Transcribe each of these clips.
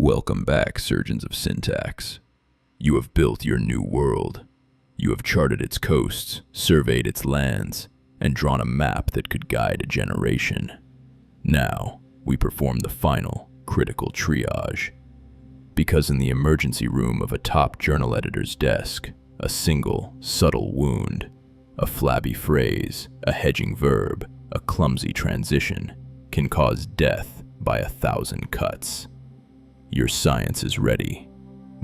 Welcome back, surgeons of syntax. You have built your new world. You have charted its coasts, surveyed its lands, and drawn a map that could guide a generation. Now, we perform the final, critical triage. Because in the emergency room of a top journal editor's desk, a single, subtle wound, a flabby phrase, a hedging verb, a clumsy transition, can cause death by 1,000 cuts. Your science is ready,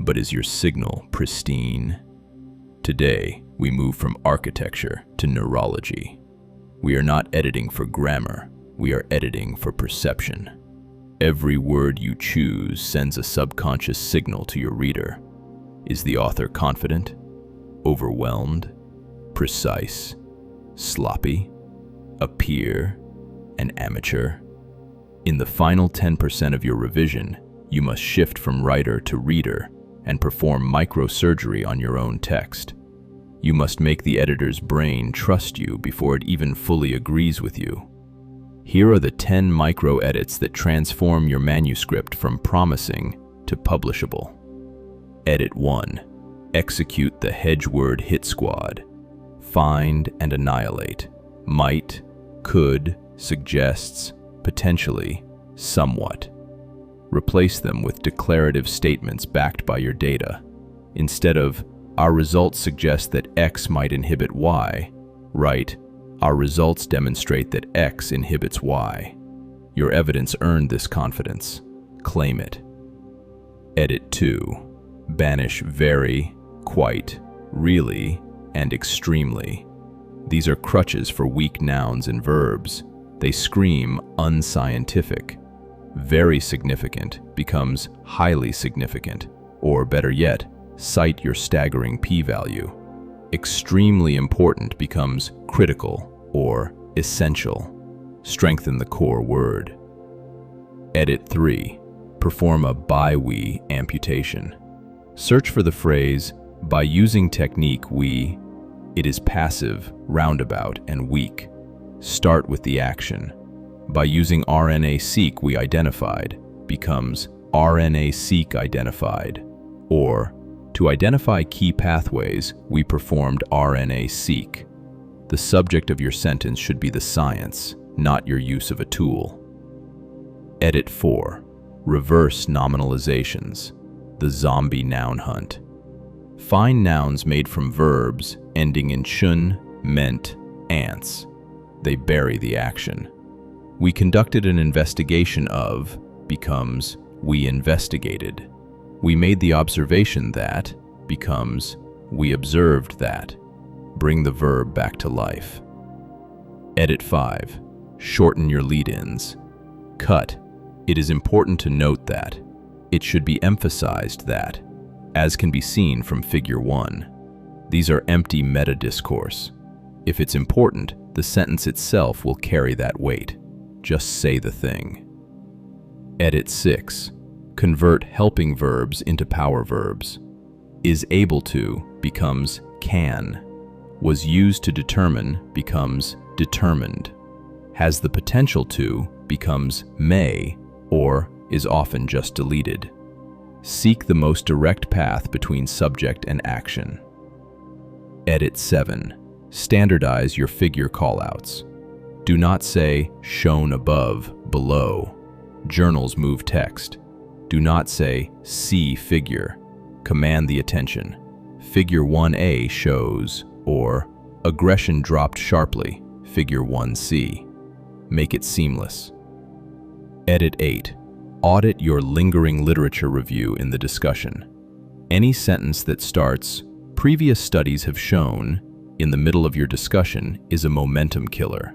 but is your signal pristine? Today, we move from architecture to neurology. We are not editing for grammar, we are editing for perception. Every word you choose sends a subconscious signal to your reader. Is the author confident, overwhelmed, precise, sloppy, a peer, an amateur? In the final 10% of your revision, you must shift from writer to reader and perform microsurgery on your own text. You must make the editor's brain trust you before it even fully agrees with you. Here are the 10 micro-edits that transform your manuscript from promising to publishable. Edit 1. Execute the hedge word hit squad. Find and annihilate. Might, could, suggests, potentially, somewhat. Replace them with declarative statements backed by your data. Instead of, our results suggest that X might inhibit Y, write, our results demonstrate that X inhibits Y. Your evidence earned this confidence. Claim it. Edit 2. Banish very, quite, really, and extremely. These are crutches for weak nouns and verbs. They scream unscientific. Very significant becomes highly significant, or better yet, cite your staggering p-value. Extremely important becomes critical or essential. Strengthen the core word. Edit 3. Perform a by-we amputation. Search for the phrase, by using technique we, it is passive, roundabout, and weak. Start with the action. By using RNA-seq we identified becomes RNA-seq identified, or to identify key pathways we performed RNA-seq. The subject of your sentence should be the science, not your use of a tool. Edit 4. Reverse nominalizations. The zombie noun hunt. Find nouns made from verbs ending in shun, meant, ants. They bury the action. We conducted an investigation of becomes we investigated. We made the observation that becomes we observed that. Bring the verb back to life. Edit 5. Shorten your lead-ins. Cut. It is important to note that. It should be emphasized that, as can be seen from Figure 1. These are empty meta-discourse. If it's important, the sentence itself will carry that weight. Just say the thing. Edit 6. Convert helping verbs into power verbs. Is able to becomes can. Was used to determine becomes determined. Has the potential to becomes may, or is often just deleted. Seek the most direct path between subject and action. Edit 7. Standardize your figure callouts. Do not say, shown above, below. Journals move text. Do not say, see figure. Command the attention. Figure 1A shows, or aggression dropped sharply, figure 1C. Make it seamless. Edit 8. Audit your lingering literature review in the discussion. Any sentence that starts, previous studies have shown, in the middle of your discussion is a momentum killer.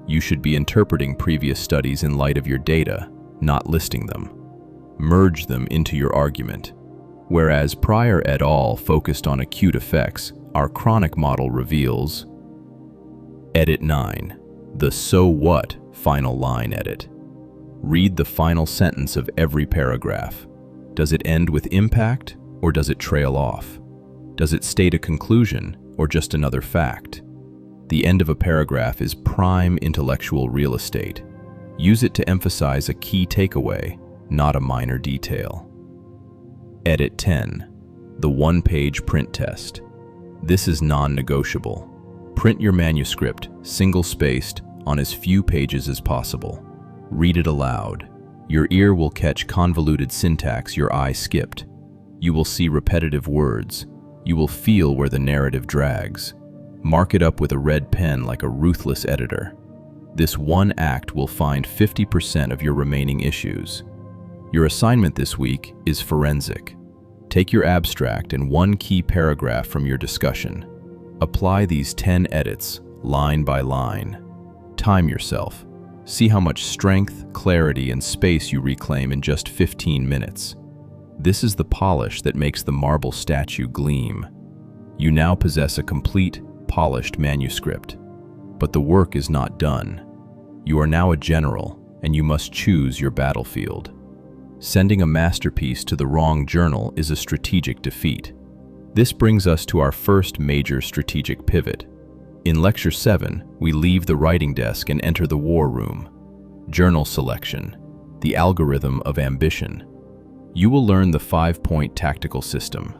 You should be interpreting previous studies in light of your data, not listing them. Merge them into your argument. Whereas Pryor et al. Focused on acute effects, our chronic model reveals. Edit 9. The so what final line edit. Read the final sentence of every paragraph. Does it end with impact, or does it trail off? Does it state a conclusion, or just another fact? The end of a paragraph is prime intellectual real estate. Use it to emphasize a key takeaway, not a minor detail. Edit 10. The one-page print test. This is non-negotiable. Print your manuscript, single-spaced, on as few pages as possible. Read it aloud. Your ear will catch convoluted syntax your eye skipped. You will see repetitive words. You will feel where the narrative drags. Mark it up with a red pen like a ruthless editor. This one act will find 50% of your remaining issues. Your assignment this week is forensic. Take your abstract and one key paragraph from your discussion. Apply these 10 edits, line by line. Time yourself. See how much strength, clarity, and space you reclaim in just 15 minutes. This is the polish that makes the marble statue gleam. You now possess a complete, polished manuscript. But the work is not done. You are now a general, and you must choose your battlefield. Sending a masterpiece to the wrong journal is a strategic defeat. This brings us to our first major strategic pivot. In Lecture 7, we leave the writing desk and enter the war room. Journal selection, the algorithm of ambition. You will learn the 5-point tactical system,